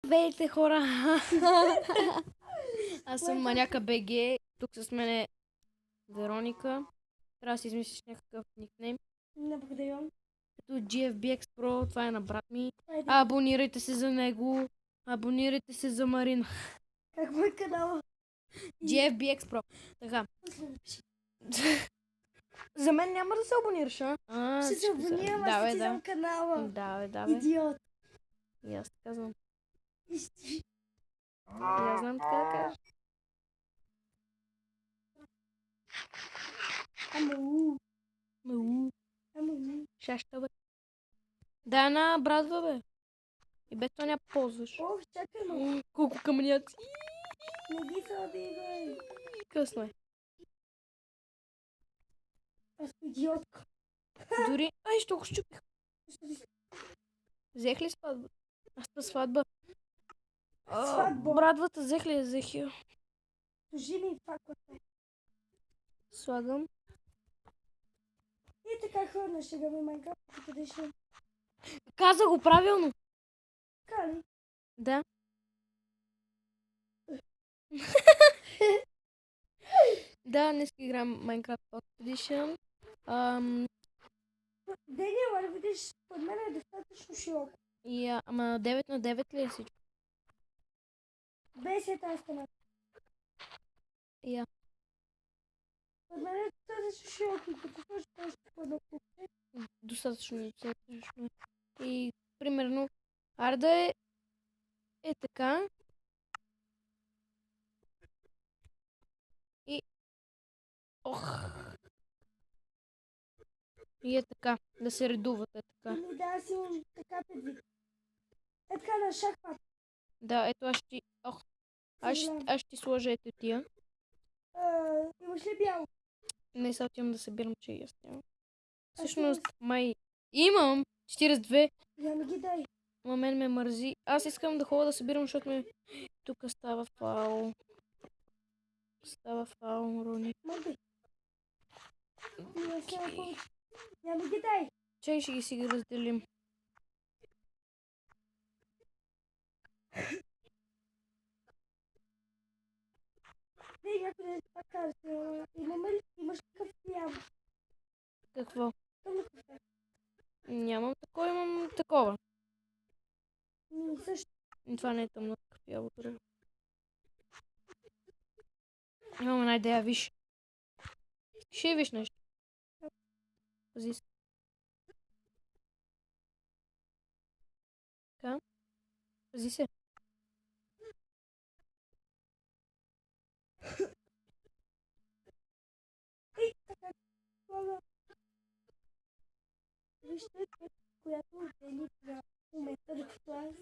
Здравейте, хора! Аз съм Маняка БГ. Тук с мен е Вероника. Трябва да си измислиш някакъв никнейм. Не благодаря. Като GFBX Pro, това е на брат ми. Айде. Абонирайте се за него. Абонирайте се за Марина. Как мой канал? GFBX Pro. Така. За мен няма да се абонираш, а? Ще се абонирам, аз Давай, ще ти дам канала. Давай. Идиот. И аз така знам. И ще- И аз знам така да кажа. Ама. Шашта, бе. Да, на брадва, бе. И без това няма ползваш. О, чакай, ма. Колко камъняци. Не ги се обигай. Късно е. Аз съм идиотка. Дори... Ай, що го щупих. Взех ли сватба? Аз на сватба. Сватба? Брадвата взех ли? Взех я. Служи ми факлата. Слагам. И така хвърна шега ми Майнкрафт, къде ще... Каза го правилно. Така ли? Да. Да, днес играем Minecraft Pocket Edition. Деня, ама видиш, под мен е достатъчно широко. Ама 9 на 9 ли е всичко? Без е тази стена. Под мен е достатъчно широко и като сложи още по-напукте. Достатъчно. И примерно, Арда е така. И... Ох! И е така. Да се редуват е така. Ами да, аз имам така предвид. Е така на шахмат. Да, ето аз ще... Ох! Аз ще ти сложа ето тия. Имаш ли бяло? Не, сега отивам да събирам, че и аз нямам. Всъщност, май имам 42. Я ми ги дай. Ма мен ме мързи. Аз искам да ходя да събирам, защото ме... Тук става фаул. Рони. Мърдай. Я ми ги дай. Чай ще ги разделим. Ей, някой да пак казва, имаш ли такъв хляб? Какво? Тъмно кафе. Нямам такова, имам такова. Също. Това не е тъмно кафе, благодаря. Имам една идея, виж. Ще виж нещо. Пази се. Така. Пази се. Ей, така. Това. Вижте, която отдели на момента, докато аз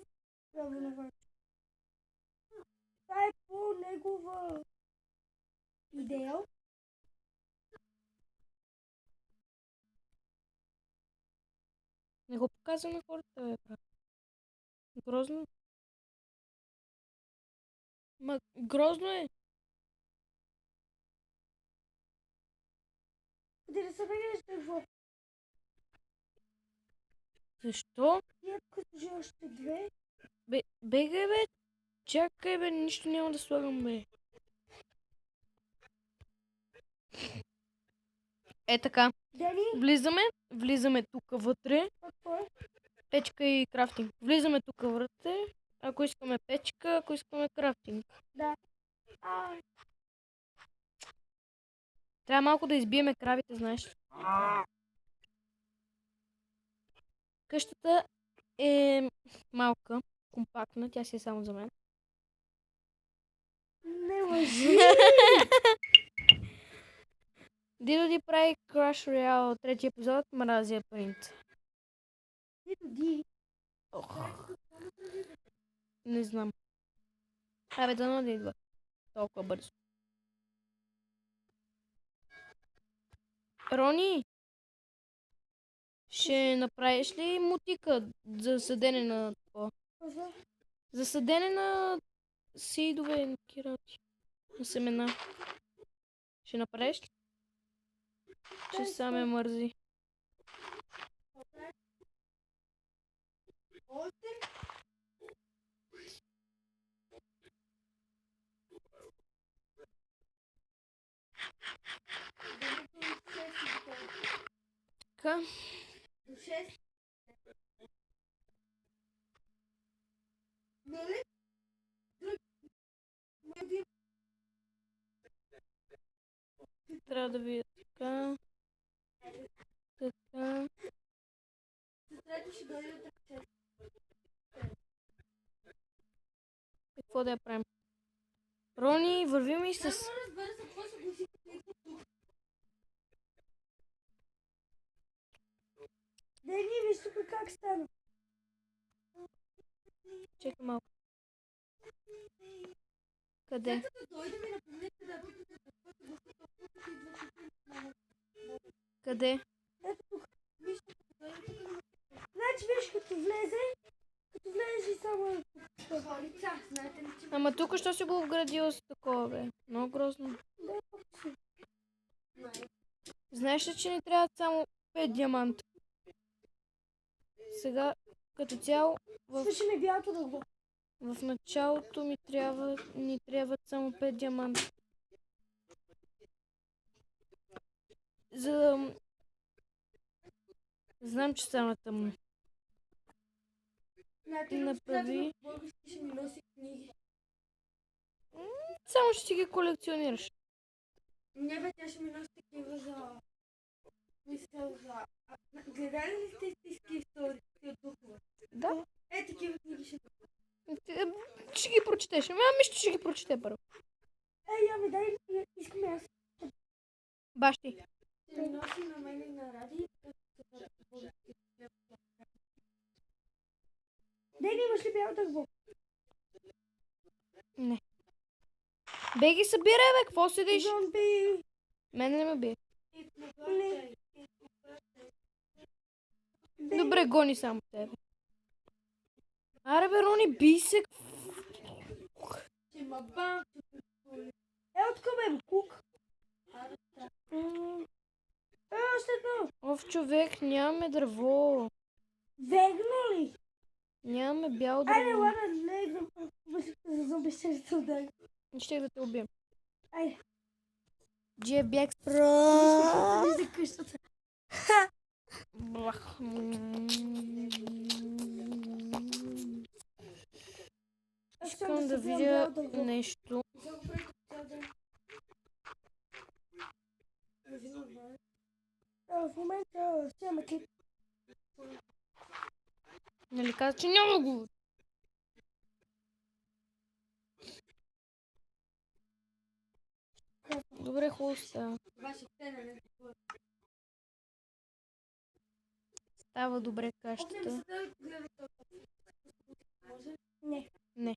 трябва на върши. Това е по негова идея. Не го показвам на хората, бе, брат. Грозно. Ма, грозно е. Къде да се бегнеш какво? Защо? И ако служи още две. Бегай, бе. Чакай, бе. Нищо няма да слагам, бе. Е така. Дали? Влизаме тук вътре. Какво е? Печка и крафтинг. Влизаме тук вътре. Ако искаме печка, ако искаме крафтинг. Да. Трябва малко да избиеме кравите, знаеш. Къщата е малка, компактна, тя си е само за мен. Не лъжи! Дидо Ди прави Crash Royale трети епизод, мразя принт. Дидо Ди. Не знам. Абе, дано да идва толкова бързо. Рони, ще направиш ли мотика за съдене на такова? За съдене на сидове, на кирати, на семена. Ще направиш ли? Че саме мързи. трябва да видя така. Така. Сестрата ще дойде да те. Какво да я правим? Рони, вървим и с... Разбира се, какво се гласи тук. Дай ни виж тук как стана. Чекай малко. Къде? Дойде ми напомнете да питате какво се гласи тук. Къде? Ето тук. Виж тук. Значи виж като влезе и само... Холица, знаете ли, че... Ама тук що си го вградил с такова, бе? Много грозно. Знаеш ли, че ни трябват само 5 диаманта? Сега, като цяло, Слушай ми бялото дълго. в началото ни трябват само 5 диаманта. За да... Знам, че стана тъмно. Направи... Български ще ми носи книги. Само ще си ги колекционираш. Не бе, тя ще ми носи такива за... Мисъл за... Гледали ли сте истински истории от духове? Да? Такива книги ще... Ще ги прочетеш. Ами ще ги прочете първо. Я ми дай, искам аз. Баш ти. Ще ми носи на мен и на Ради. Дай, имаш ли бял дърво? Не. Бе ги събирай, бе, какво седиш? Зомби! Мене не ме бие. Не. Добре, гони само тебе. Аре бе, Рони, бий се. Ще ма бам. Откъм е кук. Още едно. Ов, човек, нямаме дърво. Вегно ли? Нямаме бяло Айде, дърво. ладно, не за зомби ще се удари. Ще да те убием. Айде. Джебек спро. Вижда къщата. Блах. Искам да видя нещо. В момента ще имаме клип. Нали каза, че няма го. Добре, хубаво става. Става добре кашата. Не. Не.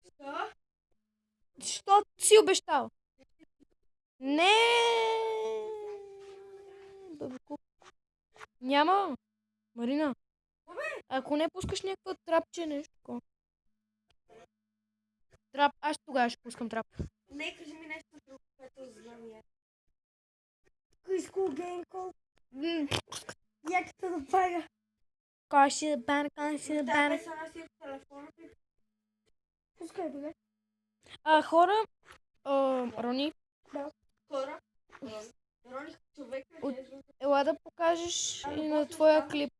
Що? Що си обещал? Не. Бабико. Няма. Марина. Ако не пускаш някаква трапче, нещо такова. Трап, аз тогава ще пускам трап. Не, кажи ми нещо друго, което знам я. Куиско гейнко. Яката да пага. Кой ще да бана, кой ще да бана. Да, сега си в телефона. Пускай, бе. Хора, Рони, Хора. Рони, човек От- ела да покажеш и на твоя клип.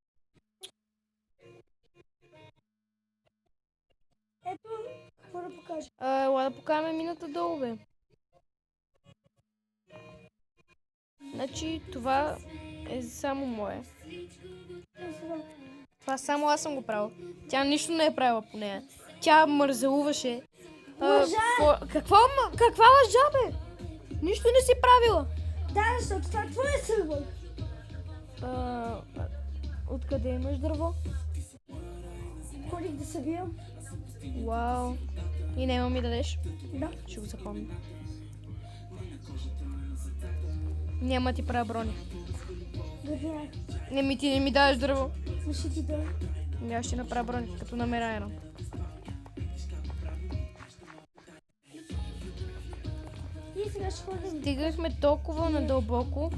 Ето, какво да покажа? Ела да покажем мината долу, бе. Значи това е само мое. Това само аз съм го правил. Тя нищо не е правила по нея. Тя мързелуваше. Лъжа! Каква лъжа, бе? Нищо не си правила. Да, защото това е твоя сървър. Откъде имаш дърво? Ходих да събирам. Вау. И няма ми дадеш? Да. Ще го запомня. Няма ти правя брони. Добре. Ти не ми даваш дърво. Ще ти да. Аз ще направя брони, като намеря едно. И сега ще ходим. Стигнахме толкова надълбоко.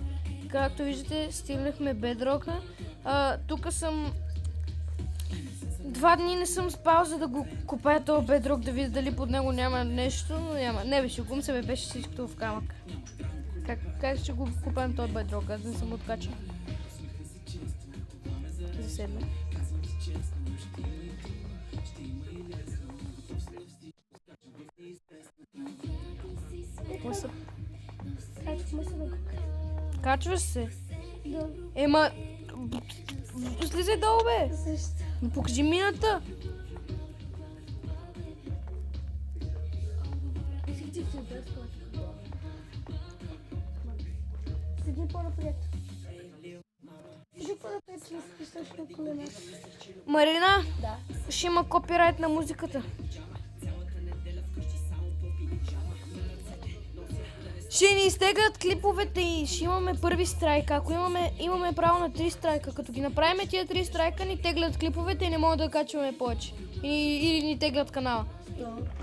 Както виждате, стигнахме бедрока. Тук съм... 2 дни не съм спал, за да го копая този бедрок, да видя дали под него няма нещо, но няма. Не бе, шегум се, бе, беше всичкото в камък. Как ще го копаем този бедрок? Аз не съм откачал. Заседна. Как сме се да Качваш се. Да. Ема... Слизай долу, бе. Защо? Но покажи мината. Седи по-напред. Седи по-напред, че не си писаш на колена. Марина, Да. ще има копирайт на музиката. Ще ни изтеглят клиповете и ще имаме първи страйк. Ако имаме право на 3 страйка, като ги направим тия 3 страйка, ни теглят клиповете и не могат да качваме повече. Или ни теглят канала.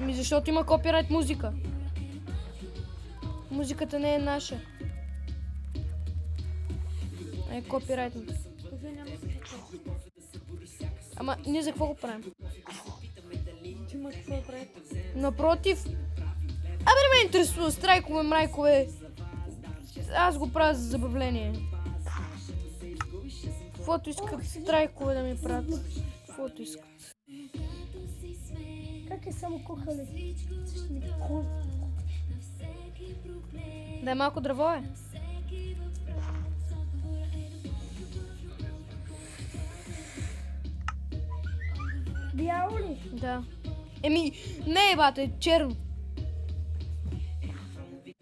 Защото има копирайт музика. Музиката не е наша. Е копирайтната. Ама ние за какво го правим? Има какво да прави. Напротив. Абе не ме интересува страйкове, мрайкове. Аз го правя за забавление. Каквото искат страйкове да ми правят. Каквото искат. Как е само кухали? Дай малко дърво е. Бяло ли? Да. Еми, не е бата, е черно.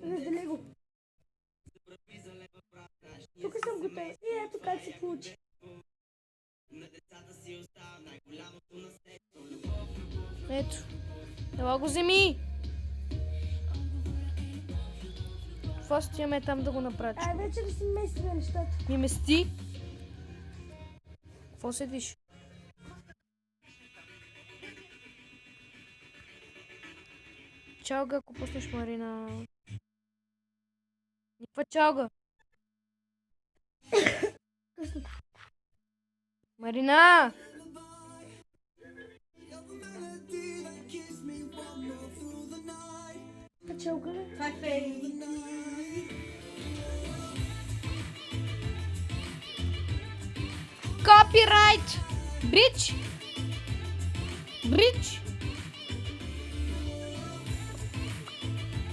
Раздели го. Тук съм готова. И ето как се получи. Ето. Ела го вземи. Това стояме там да го направиш. Ай, вече да си местиме нещата. Ми мести. Какво седиш? Чалга, ако пуснеш Марина. Никаква чалга. Марина! Печелка ли? Копирайт! Брич! Брич!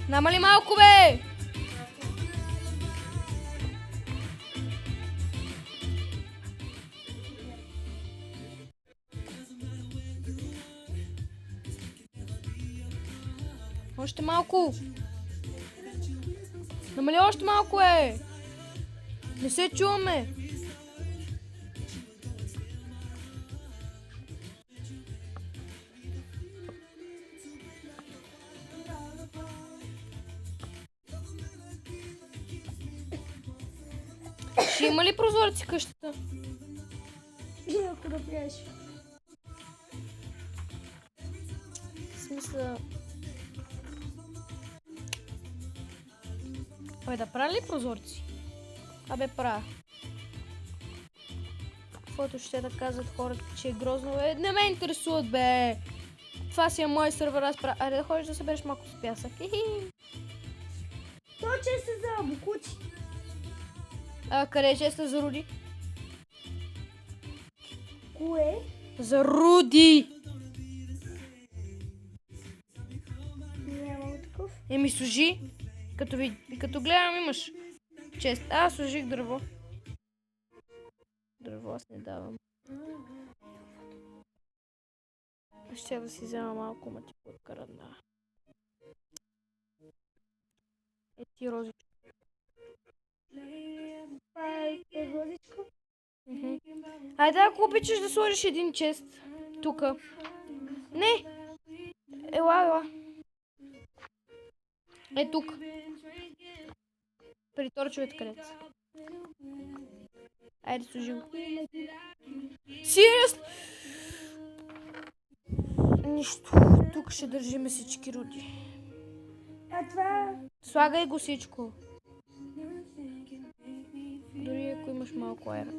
Намали малко, бе! Още малко! Намали още малко, е! Не се чуваме! Ще има ли прозорци къщата? И ако да правиш. В смисъл... Абе, да правя ли прозорци? Абе, правя. Каквото ще да казват хората, че е грозно, бе. Не ме интересуват, бе. Това си е мой сървър, аз правя. Аре да ходиш да събереш малко с пясък. Хи-хи. То че се за букучи. А къде е честа за Руди? Кое? За Руди! Нямам такъв. Еми служи. Като гледам имаш чест. Аз служих дърво. Дърво аз не давам. Ще да си взема малко, ма ти подкарана. Е ти розичко. Пай, е розичко. Айде, ако обичаш да сложиш един чест. Тука. Не! Ела. Е тук. При торчовете където са. Айде, служи го. Сериозно? Нищо. Тук ще държиме всички Руди. А това... Слагай го всичко. Дори ако имаш малко аера.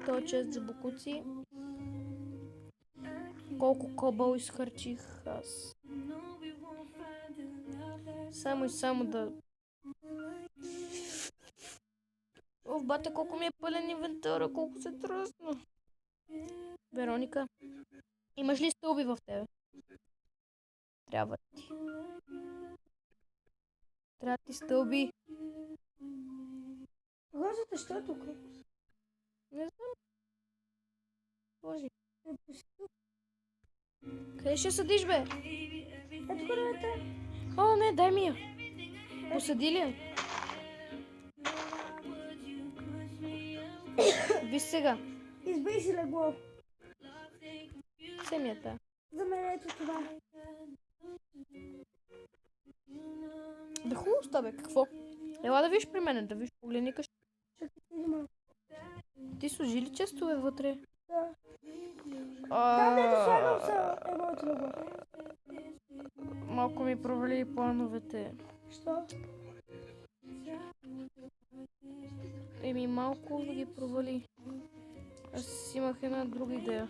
То чест за бокуци. Колко кобъл изхарчих аз. Само и само да... О, бате, колко ми е пълен инвентара, колко се тръсна. Вероника, имаш ли стълби в тебе? Трябва ти. Трябва да ти стълби. Розата, що е тук? Не знам. Боже. Къде ще седиш, бе? Ето хората. О, не, дай ми я. Посади ли я? Виж сега. Избери си легло. Семията. За мен ето това. Да хубаво, бе, какво? Ела да виж при мен, да виж, погледни къща. Чакай си малко. Ти сложи ли честове вътре? Да. Там дето слагам са е моето легло. Малко ми провали плановете. Що? Еми, малко ги провали. Аз имах една друга идея.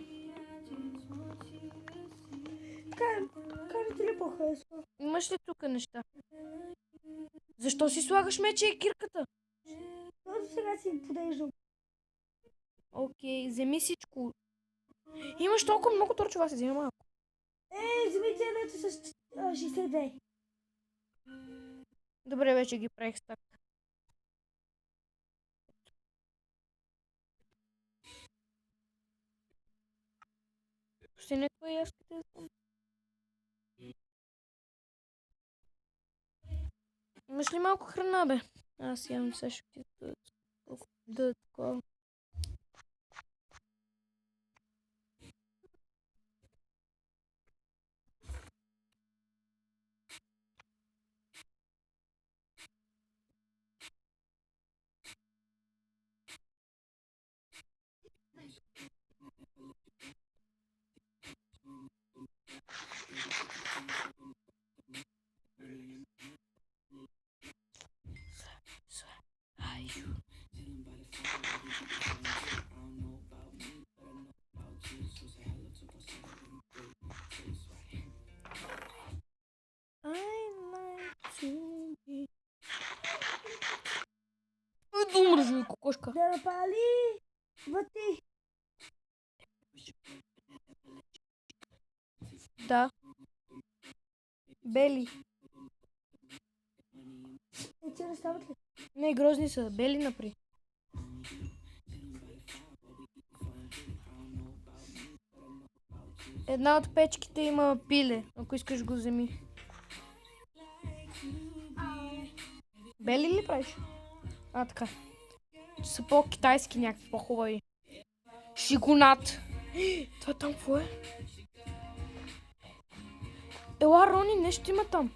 Кара ти ли по-харесва? Имаш ли тук неща? Защо си слагаш меча и кирката? Защото сега си подеждам. Окей, вземи всичко. Имаш толкова много торчова, си вземи малко. Вземи тя дето с 62. Добре, вече ги правих стак. Ще не това и аз къде съм. Имаш ли малко храна, бе? Аз ям сега ще ти да такова. Думръжи, кокошка. Да напали въти. Да. Бели. Ти не стават ли? Не, грозни са. Бели напри. Една от печките има пиле. Ако искаш го вземи. Бели ли правиш? А, така. Са по-китайски някакви, по-хубави. Шиконат. Това там какво е? Ела, Рони, нещо има там.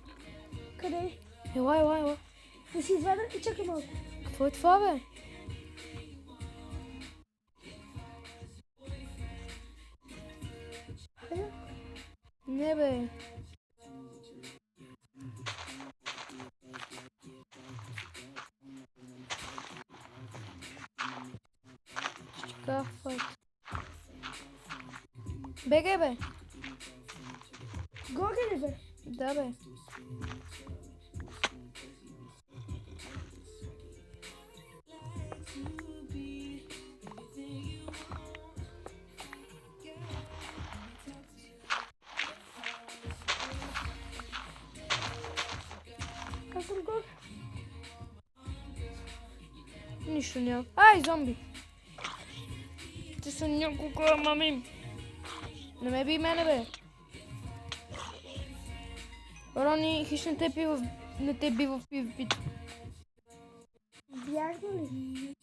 Къде? Ела. Да си извадя и чакай малко. Какво е това, бе? Не, бе. Шкафът. Бегай, бе. Горе ли бе? Да, бе. Аз съм горе. Нищо няма. Ай, зомби! Те са няколко, мами. Не ме би мене, бе. Рони, хищ не те бива в PvP. Бяхна ли?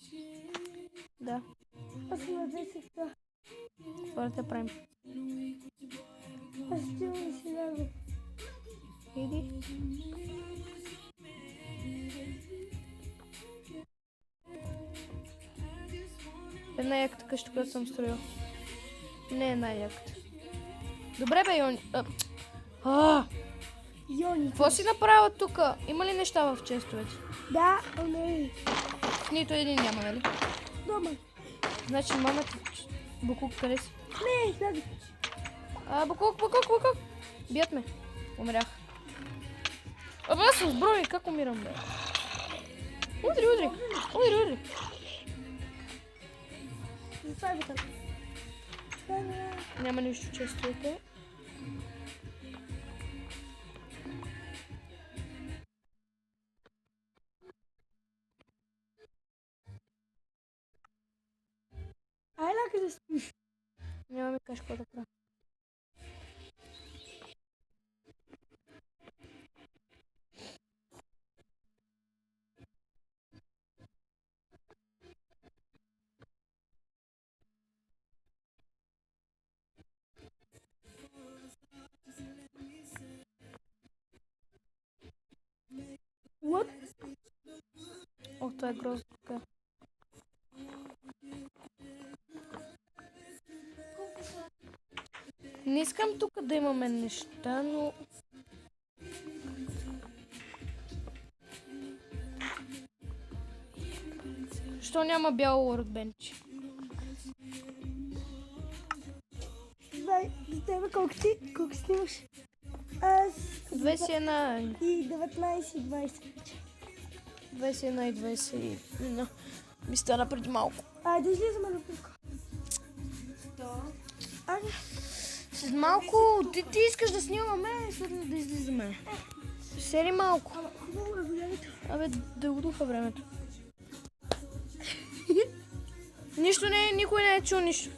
Да. Аз съм на 10 сега. Това да те правим. Аз стил не си ляза. Иди. Една яката къща, която съм строил. Не една яката. Добре, бе, Йони. Йони. Какво си направила тука? Има ли неща в честовете? Да, не. Нито един няма, нали? Дома. Значи мама ти... Букук, къде си? Не, излязох. Букук. Бият ме. Умрях. Абе, аз съм сброй, как умирам, бе? Удри. Това е така. Няма нищо честовете. Това е грозно. Така. Не искам тук да имаме неща, но... Защо няма бял workbench? За тебе колко снимаш? Аз 21 и 19 и 20. 21 и 21. Ми стана преди малко. Айде излизаме на пука. Айде. След малко ти искаш да снимаме, след да излизаме. Сери малко. Хубаво е времето. Абе, да го духа времето. Нищо не, никой не е чул нищо.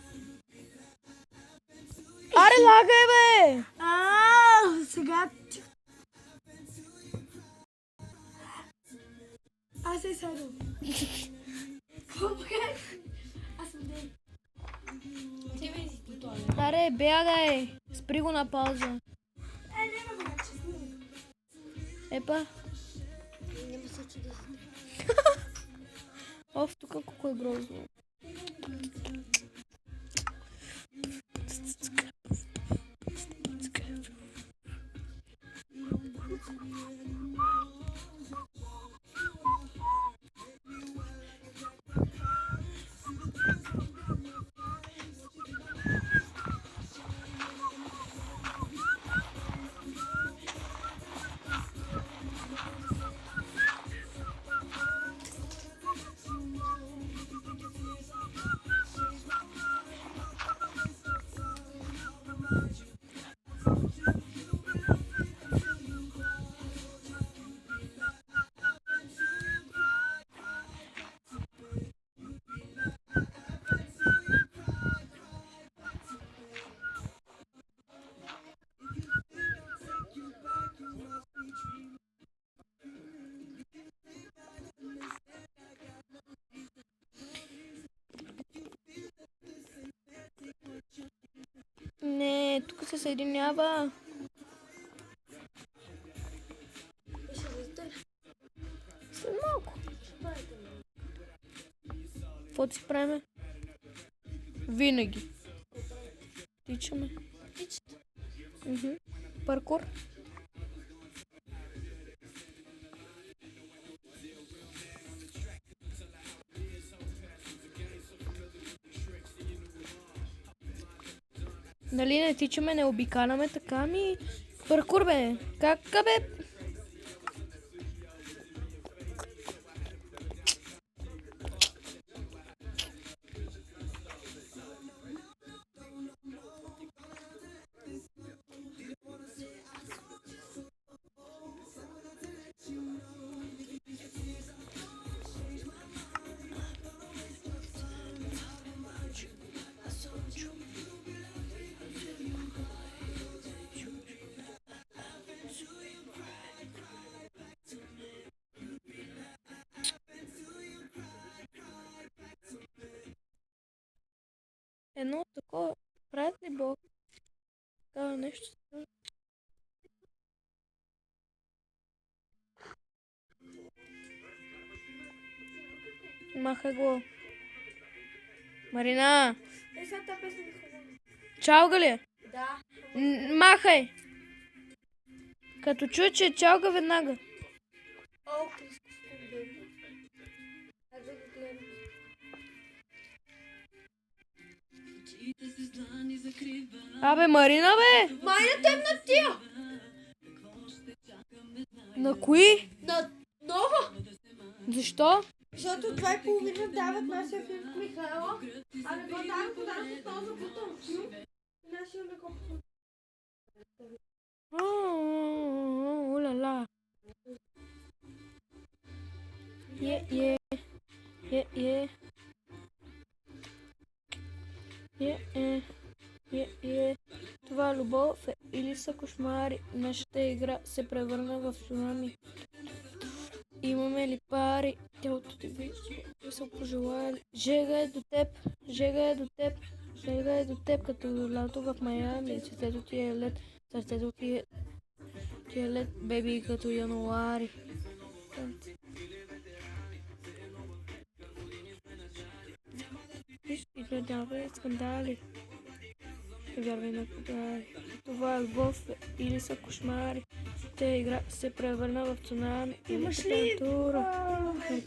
Аре, лагай, бе! Сега... Аз се седам. Аз съм ден. Ти ме си по туалет. Аре, бягай! Спри го на пауза. Няма да вече снимам. Епа. Няма се чуда. Оф, тук колко е грозно. Не, тук се съединява. След малко. Какво ти правим? Винаги. Тичаме. Паркур. Нали не тичаме, не обикаляме така, ми паркур, бе. Как, бе? Едно такова празни Бог. Такава нещо. Махай го. Марина! Сега тази песен ми хубава. Чалга ли? Да. Махай! Като чуя, че е чалга веднага. О, Криско, скубе. Аз да го гледам. Абе, Марина, бе! Майна темна тия! На кои? На много! Защо? Защото 2,5 дават нашия филм Михайла, а не го дават подача този запутан филм. И нашия не го подача. Уляла. Това любов е или са кошмари. Нашата игра се превърна в цунами. Имаме ли пари? Тялото ти ви са пожелали. Жега е до теб, жега е до теб, жега е до теб, като лято в Майами. Сърцето ти е лед, сърцето ти е лед, беби, като януари. предава скандали. Не вярвай на подари. Това е любов или са кошмари. Се превърна в цунами. Имаш ли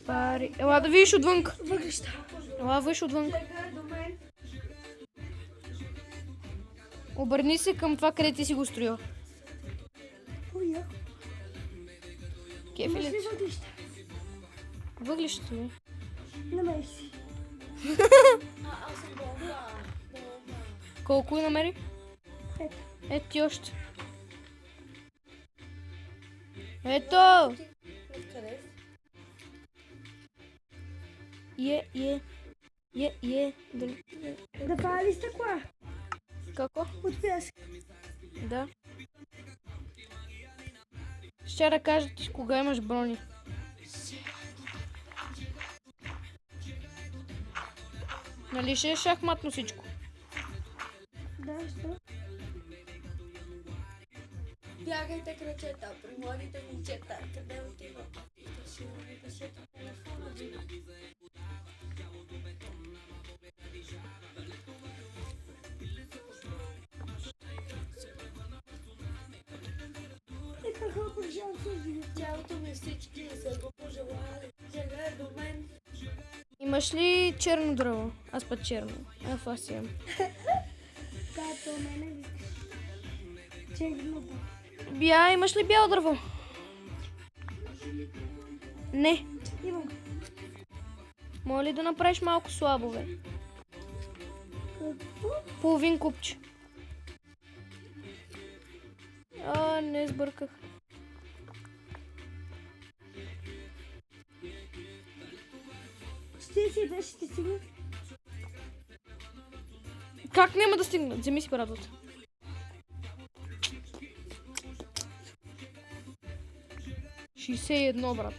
Пари. Ела да видиш отвън. въглища? Ела виж отвън. Сега до мен. Обърни се към това, къде ти си го строил. Оя. Кефи Имаш ли? ли въглища? Въглището ми. Намери си. Аз съм болна. Колко намери? 5. Ето ти още. Ето! Откъде? Дали... Да пали стъкла. Какво? От пясък. Да. Ще да кажа ти кога имаш брони. Нали ще е шахматно всичко? Да, що? Бягайте крачета, при младите момчета. Къде отиват? Ще ми пишете телефона. И какво пожелавам се живи? Тялото ми всички са го пожелали. Сега е до мен. Имаш ли черно дърво? Аз път черно. Аз имам. Да, то мене викаш. Черното. Имаш ли бяло дърво? Не. Имам. Моля ли да направиш малко слабо, бе? Какво? Половин купче. Не сбърках. Ще си беше, ще стигна. Как няма да стигнат? Вземи си парадата. едно, брат.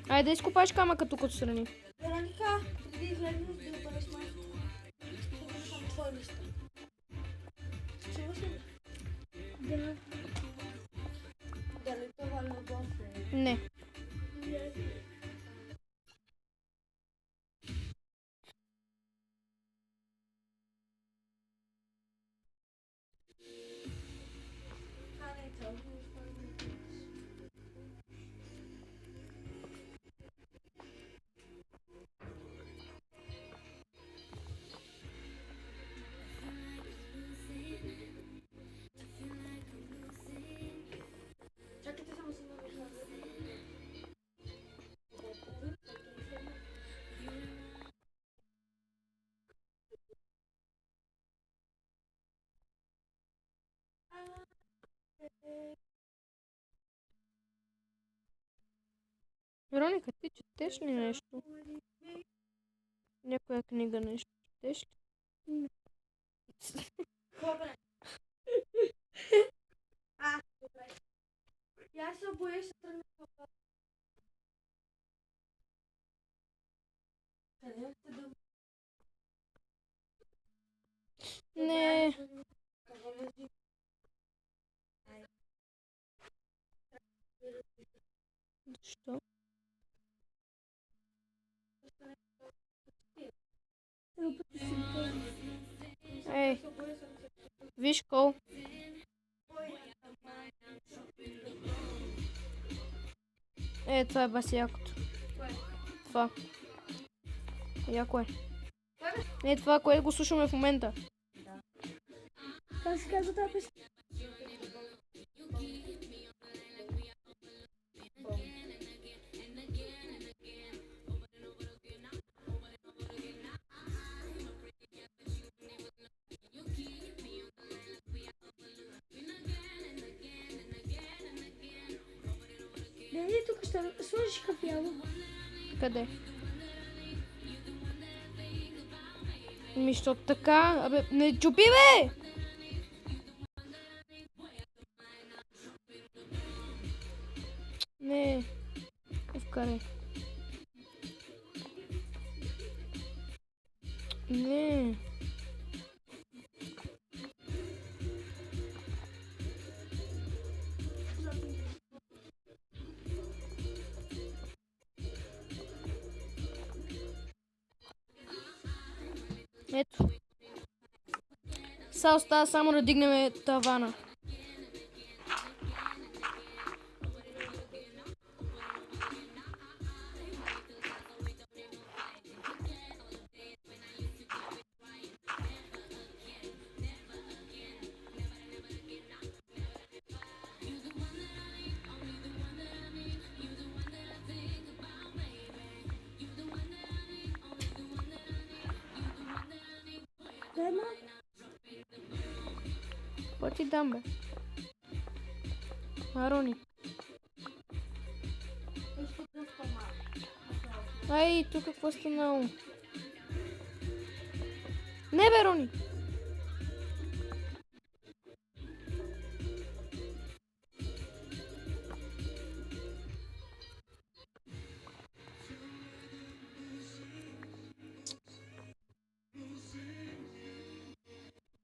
Айде да изкопаеш камъка тук отстрани. Вероника, преди излезнеш да обърнеш майката. Ще съм твой листа. Чуваш ли? Да. Дали това любов е? Не. Чакайте само си на мисля. Вероника, ти четеш ли нещо? Някоя книга нещо четеш ли? Добре. Добре. И аз се боя, ще тръгна в това. Къде сте да... Не. Какво лежи? Защо? Рупата си пълна. Ей, виж кол. Това е баси якото. Това. Яко е. Това, което го слушаме в момента. Как се казва тази песен? Дали тук ще сложиш кафяло? Къде? Що така? Абе, не чупи, бе! Не. Вкарай. Не. Сега остава само да дигнем тавана. Дай ма. Какво ти дам, бе? Рони. Ай, тук какво станало? Не, бе, Рони!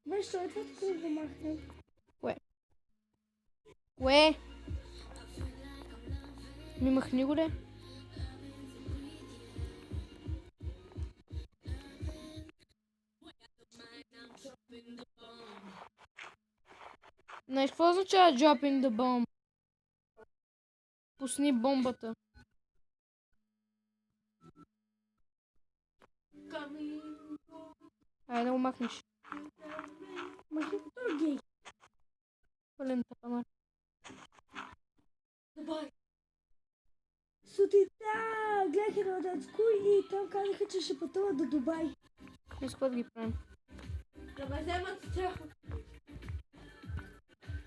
Виж, що е това тук да махнем? Кое? Ми махни го, де. Знаеш какво означава drop in the bomb? Пусни бомбата. Айде да го махнеш. Махни го това гей. Пълен тапанар. Добавай. Сутринта гледах едно детско и там казаха, че ще пътуват до Дубай. Днес какво да ги правим? Да ме вземат с тях.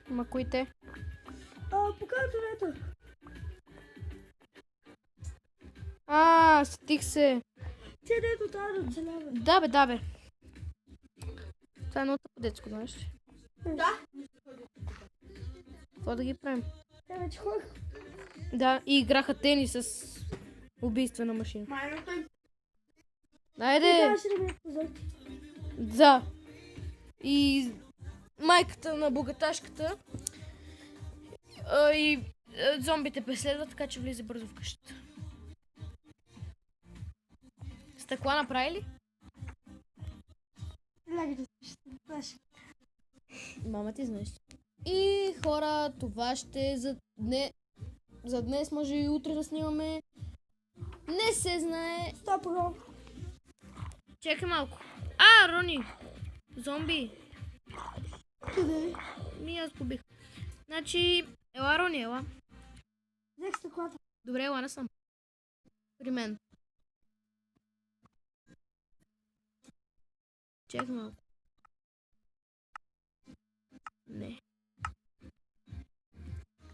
Ма кои те? По картонето. Стих се. Те дето трябва да оцеляват. Да, бе, да, бе. Това е много тъпо детско, знаеш ли? Да. Какво да ги правим? Те вече ходих. Да, и играха тенис с убийствена машина. Майната им. Айде! Трябваше да ми позорите. Да. И майката на богаташката и зомбите преследват, така че влиза бързо в къщата. Стъкла направи ли? Лягай да спиш. Мама ти знаеш. И хора, това ще е за днес, може и утре да снимаме. Не се знае. Стоп, Ро. Чакай малко. Рони! Зомби! Къде? Аз побих. Значи, ела, Рони, ела. Взех стъклата. Добре, ела насам. При мен. Чакай малко. Не.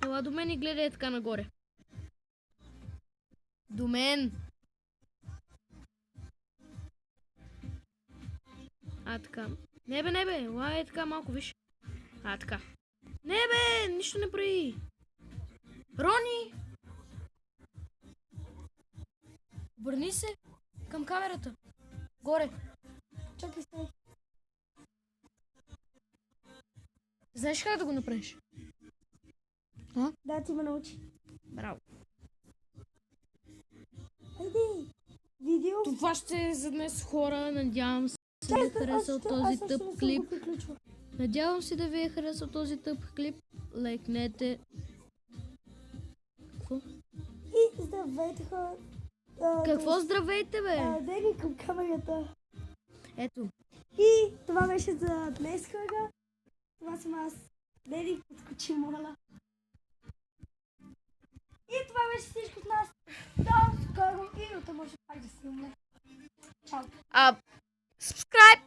Ела до мен и гледай така нагоре. До мен. Така. Не бе, ела е така малко, виж. Така. Не бе, нищо не прави. Рони! Обърни се към камерата. Горе. Чакай се. Знаеш как да го направиш? Да, ти ме научи. Браво. Хайде. Видео. Това ще е за днес, хора. Надявам се да ви е харесал този тъп клип. Надявам се да ви е харесал този тъп клип. Лайкнете. Какво? И здравейте, хора. Какво здравейте, бе? Дени към камерата. Ето. И това беше за днес, хора. Това съм аз. Дени, подскочи, моля. И това беше всичко от нас. До скоро и утре може пак да снимаме. Чао. Subscribe!